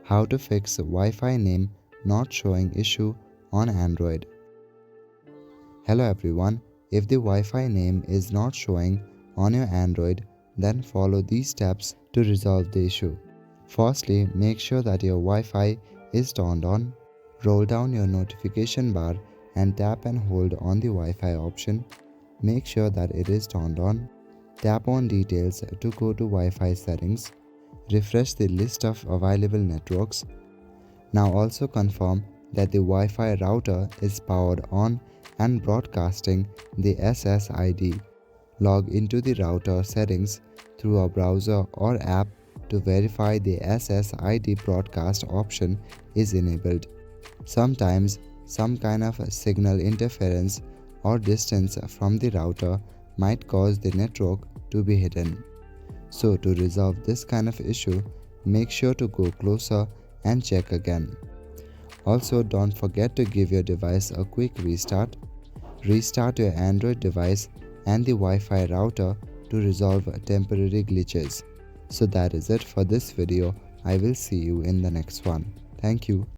How to fix Wi-Fi name not showing issue on Android. Hello everyone, if the Wi-Fi name is not showing on your Android, then follow these steps to resolve the issue. Firstly, make sure that your Wi-Fi is turned on. Roll down your notification bar and tap and hold on the Wi-Fi option. Make sure that it is turned on. Tap on Details to go to Wi-Fi settings. Refresh the list of available networks. Now also confirm that the Wi-Fi router is powered on and broadcasting the SSID. Log into the router settings through a browser or app to verify the SSID broadcast option is enabled. Sometimes some kind of signal interference or distance from the router might cause the network to be hidden. So to resolve this kind of issue, make sure to go closer and check again. Also, don't forget to give your device a quick restart. Restart your Android device and the Wi-Fi router to resolve temporary glitches. So that is it for this video. I will see you in the next one. Thank you.